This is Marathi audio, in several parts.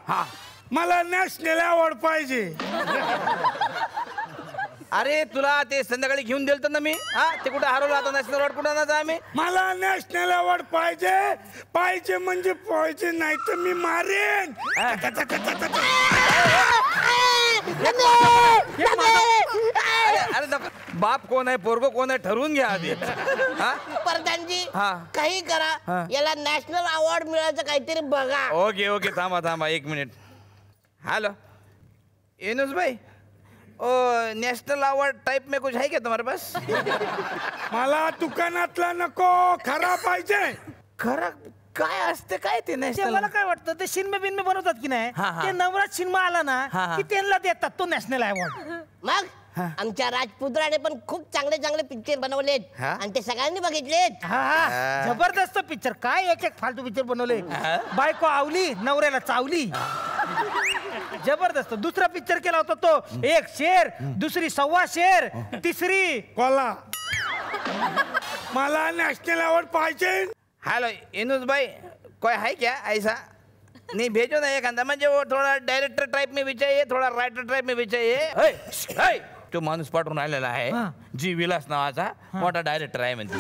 हा मला नॅशनल अवॉर्ड पाहिजे. अरे तुला ते संध्याकाळी घेऊन दिलत ना मी. हा ते कुठे हरवलं आता नॅशनल अवॉर्ड कुठं ना आम्ही. मला नॅशनल अवॉर्ड पाहिजे म्हणजे पाहिजे नाही तर मी मारेन. अरे बाप कोण आहे पोरगो कोण आहे ठरवून घ्या आधी. प्रधानजी काही करा याला नॅशनल अवॉर्ड मिळायचं काहीतरी बघा. ओके ओके थांबा 1 मिनिट. हेलो एनुस भाई ओ नेशनल अवार्ड टाइप में कुछ है क्या तुम्हारे पास? मला दुकानातला नको खरा पाहिजे. खरा काय असते काय ते नॅशनल? मला काय वाटतं ते शिन्मे बिन्मे बनवतात की नाही ते नवरात शिन्मा आला ना की त्यांना देतात तो नॅशनल अवॉर्ड. मग आमच्या राजपुत्राने पण खूप चांगले चांगले पिक्चर बनवलेत आणि ते सगळ्यांनी बघितलेत. जबरदस्त पिक्चर काय एक फालतू पिक्चर बनवले. बायको आवली नवऱ्याला चावली. जबरदस्त. दुसरा पिक्चर केला होता तो 1 शेर, दुसरी 1.25 शेर, तिसरी कोला. मला नॅशनल अवॉर्ड पाहिजे. हेलो एनुस भाई कोई है क्या ऐसा? नहीं भेजो ना एक अंदर म्हणजे वो थोड़ा डायरेक्टर टाइप में भी चाहिए थोड़ा राइटर टाइप में भी चाहिए. तो माणूस पाठवून आलेला आहे जी विलास नावाचा मोठा डायरेक्टर आहे म्हणते.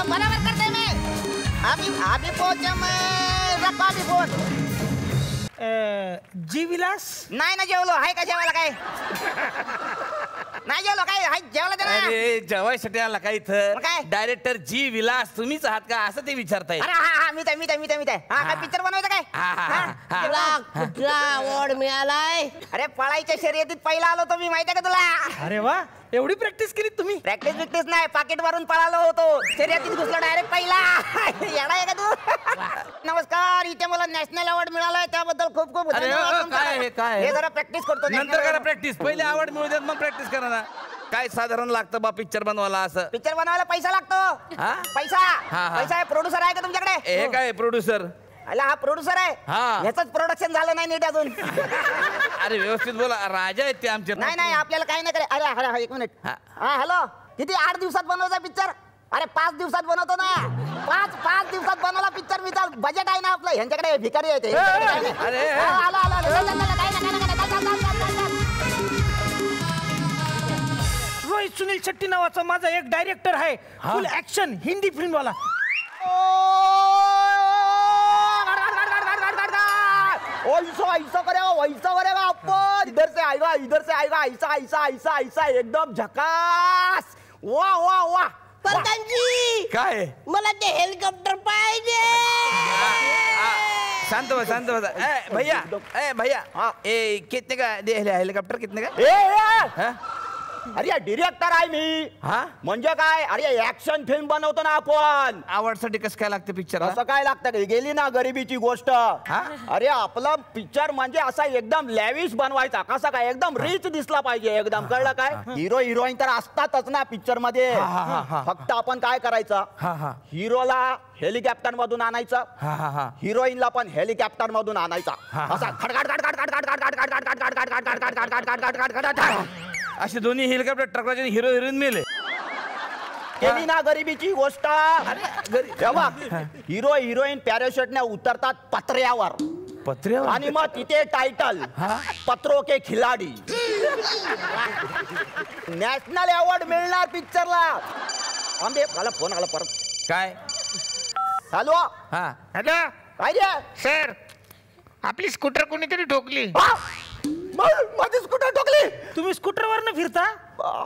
बराबर करते मैं अभी पहुंचा मैं रप्पा भी फोन. जी विलास नाही ना जेवलो हाय का जेवायला काय नाही जेवलो काय हाय जेवायला दे ना. अरे जेवायसाठी आला काय इथं काय? डायरेक्टर जी विलास तुम्हीच आहात का असं ते विचारताय. अरे हा मी काय पिक्चर बनवायचं काय? तुला कुठला अवॉर्ड मिळालाय? अरे पळायच्या शर्यतीत पहिला आलो तो मी माहितीये का तुला? अरे वा एवढी प्रॅक्टिस केली तुम्ही? प्रॅक्टिस नाही पाकिट मारून पळालो होतो शर्यतीत घुसलो डायरेक्ट पहिला. येडा आहे का तू? नमस्कार इथे मला नॅशनल अवॉर्ड मिळालाय त्याबद्दल खूप खूप धन्यवाद. काय हे जरा प्रॅक्टिस करतो नंतर करा प्रॅक्टिस पहिले आवड मिळू द्या मग प्रॅक्टिस करा ना. काय साधारण लागतं बा पिक्चर बनवायला असं? पिक्चर बनवायला पैसा लागतो. पैसा आहे. प्रोड्युसर आहे का तुमच्याकडे? हे काय प्रोड्युसर? अला हा प्रोड्युसर आहे ह्याच प्रोडक्शन झालं नाही नीट अजून. अरे व्यवस्थित बोला राजा आहेत ते आमचे. नाही आपल्याला काही नाही करे. अरे 1 मिनिट. हा हॅलो किती 8 दिवसात बनवायचा पिक्चर? अरे 5 दिवसात बनवतो ना. 5 दिवसात बनवला पिक्चर मी बजेट आहे ना आपलं. ह्यांच्याकडे भिकारी आहे ते. अरे रोहित सुनील शेट्टी नावाचा माझा एक डायरेक्टर आहे फुल ऍक्शन हिंदी फिल्म वाला. ऐसा करेगा अपन इधर से आएगा ऐसा एकदम झकास. वाह प्रधानजी काय मला ते हेलिकॉप्टर पाहिजे. शांत बसा. भैया कितने का दे हेलिकॉप्टर कितने का? अरे डिरेक्टर आहे मी. म्हणजे काय? अरे ऍक्शन फिल्म बनवतो ना आपण. आवडसाठी कसं काय लागतं पिक्चर? असं काय लागतं? गेली ना गरिबीची गोष्ट. अरे आपला पिक्चर म्हणजे असा एकदम लॅविश बनवायचा. कसा काय एकदम रिच दिसला पाहिजे एकदम. कळलं काय? हिरो हिरोईन तर असतातच ना पिक्चर मध्ये. फक्त आपण काय करायचं हिरोला हेलिकॉप्टर मधून आणायचं हिरोईनला पण हेलिकॉप्टर मधून आणायचा. असा असे दोन्ही हेलिकॉप्टर ट्रकचे हिरो हिरोईन मेले. केली ना गरिबीची गोष्ट. हिरो हिरोईन पॅराशूटने उतरतात पत्र्यावर आणि मग तिथे टायटल पत्रों के खिलाडी. नॅशनल अवॉर्ड मिळणार पिक्चरला. मला फोन आला परत. काय? हॅलो हॅलो काय रे? सर आपली स्कूटर कोणीतरी ठोकली. माझी स्कूटर ठोकली? तुम्ही स्कूटरवरनं फिरता?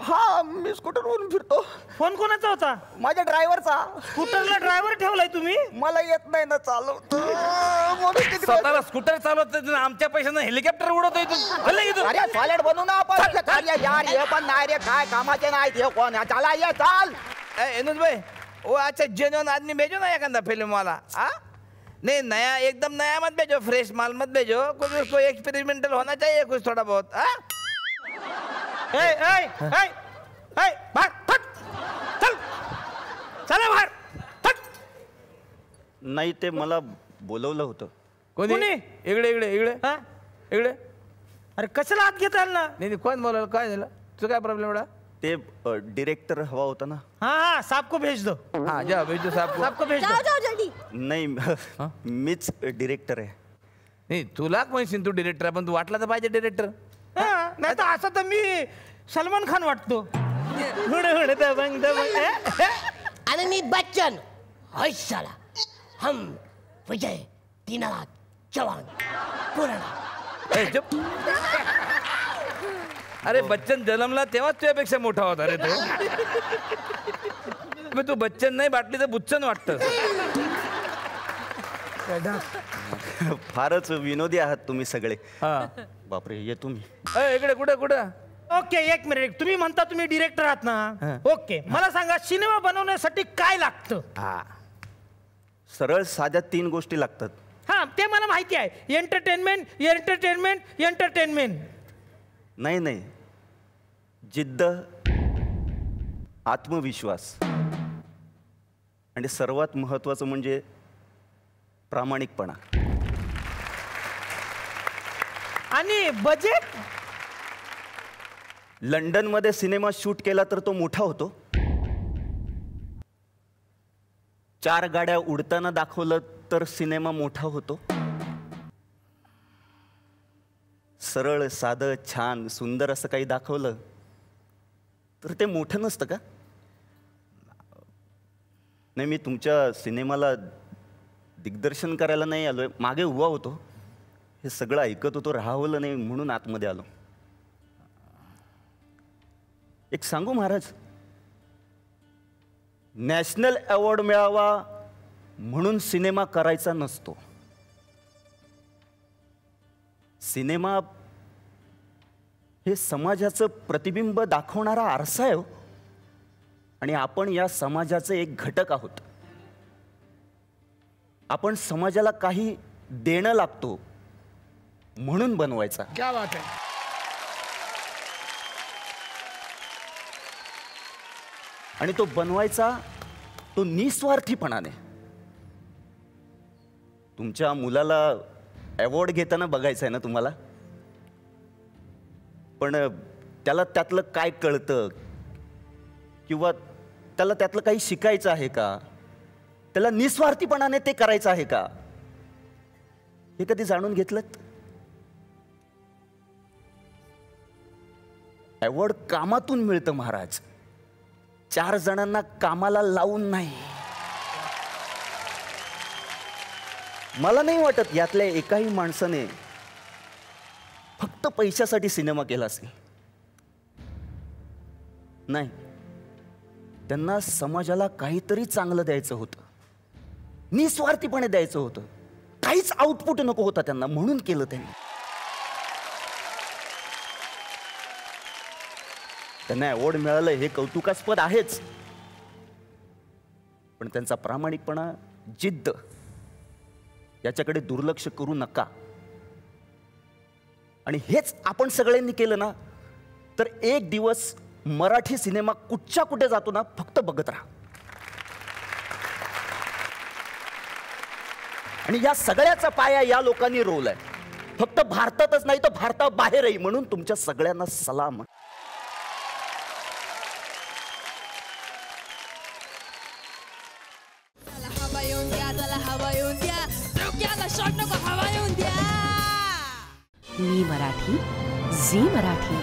हा मी स्कूटरवरून फिरतो. फोन कोणाचा होता? माझ्या ड्रायव्हरचा. स्कूटरला ड्रायव्हर ठेवलाय तुम्ही? मला येत नाही ना चालवतो. स्वतःला स्कूटर चालवत आमच्या पैशानं हेलिकॉप्टर उडवतोय तू. अरे सॉलिड बनू ना आपण. यार हे पण नाही रे काय कामाचे नाही हे कोण? चला ये चाल. एनुस भाई वो अच्छा जेन्युइन आदमी भेजो ना एखादा फिल्म वाला. नहीं नया एकदम नया मत भेजो फ्रेश माल मत भेजो. कुछ उसको एक्सपेरिमेंटल होना चाहिए कुछ थोड़ा बहुत. नाही ते मला बोलवलं होतं. कोणी? इकडे. अरे कशाला आत घेता ना? नाही कोण बोलावलं काय झालं? तुझं काय प्रॉब्लेम एवढा? ते डिरेक्टर हवा होता ना. हाँ साहब को भेज दो. हा जा भेजो साहेब. साहब को भेज जाओ दो. जाओ जल्दी. नाही मीच डिरेक्टर आहे. नाही तुला म्हणशील तू डिरेक्टर पण तू वाटला तर पाहिजे डिरेक्टर. नाही तर असं तर मी सलमान खान वाटतो. हुडे हुडे दबंग दबंग. आणि मी बच्चन. होय साला. हम विजय दीनानाथ चव्हाण पुराणा. ए, चुप. अरे बच्चन जन्मला तेव्हाच तुझ्यापेक्षा मोठा होता रे तो. मग तू बच्चन नाही बाटली तर बुच्चन वाटत. फारच विनोदी आहात तुम्ही सगळे. हा बापरे ये तुम्ही. इकडे कुठं कुठं. ओके एक मिनिट. तुम्ही म्हणता तुम्ही डिरेक्टर आहात ना. ओके मला सांगा सिनेमा बनवण्यासाठी काय लागतं? हा सरळ साध्या 3 गोष्टी लागतात. हा ते मला माहिती आहे. Entertainment entertainment entertainment. नाही नाही, जिद्द, आत्मविश्वास आणि सर्वात महत्वाचं म्हणजे प्रामाणिकपणा. आणि बजेट? लंडनमध्ये सिनेमा शूट केला तर तो मोठा होतो. 4 गाड्या उडताना दाखवलं तर सिनेमा मोठा होतो. सरळ साधं छान सुंदर असं काही दाखवलं तर ते मोठं नसतं का? नाही मी तुमच्या सिनेमाला दिग्दर्शन करायला नाही आलोय. मागे उभा होतो, हे सगळं ऐकत होतो, राहवलं नाही म्हणून आतमध्ये आलो. एक सांगू महाराज, नॅशनल अवॉर्ड मिळावा म्हणून सिनेमा करायचा नसतो. सिनेमा हे समाजाचं प्रतिबिंब दाखवणारा आरसा आहे आणि आपण या समाजाचे एक घटक आहोत. आपण समाजाला काही देणं लागतो म्हणून बनवायचा. क्या बात आहे. आणि तो बनवायचा तो निस्वार्थीपणाने. तुमच्या मुलाला अवॉर्ड घेताना बघायचं आहे ना तुम्हाला, पण त्याला त्यातलं काय कळतं किंवा त्याला त्यातलं काही शिकायचं आहे का, त्याला निस्वार्थीपणाने ते करायचं आहे का, हे कधी जाणून घेतलं? अवॉर्ड कामातून मिळतं महाराज, 4 जणांना कामाला लावून नाही. मला नाही वाटत यातल्या एकाही माणसाने फक्त पैशासाठी सिनेमा केला असेल. नाही, त्यांना समाजाला काहीतरी चांगलं द्यायचं होतं, निस्वार्थीपणे द्यायचं होतं, काहीच आउटपुट नको होता त्यांना, म्हणून केलं त्यांनी. त्यांना अवॉर्ड मिळालं हे कौतुकास्पद आहेच, पण त्यांचा प्रामाणिकपणा, जिद्द याच्याकडे दुर्लक्ष करू नका. आणि हेच आपण सगळ्यांनी केलं ना तर एक दिवस मराठी सिनेमा कुठच्या कुठे जातो ना फक्त बघत राहा. आणि या सगळ्याचा पाया या लोकांनी रोवलाय, फक्त भारतातच नाही तर भारताबाहेरही. म्हणून तुमच्या सगळ्यांना सलाम. हवा येऊन द्या, चला हवा येऊन द्या, डोक्याला शॉट नको, हवा येऊन द्या. मी मराठी, झी मराठी.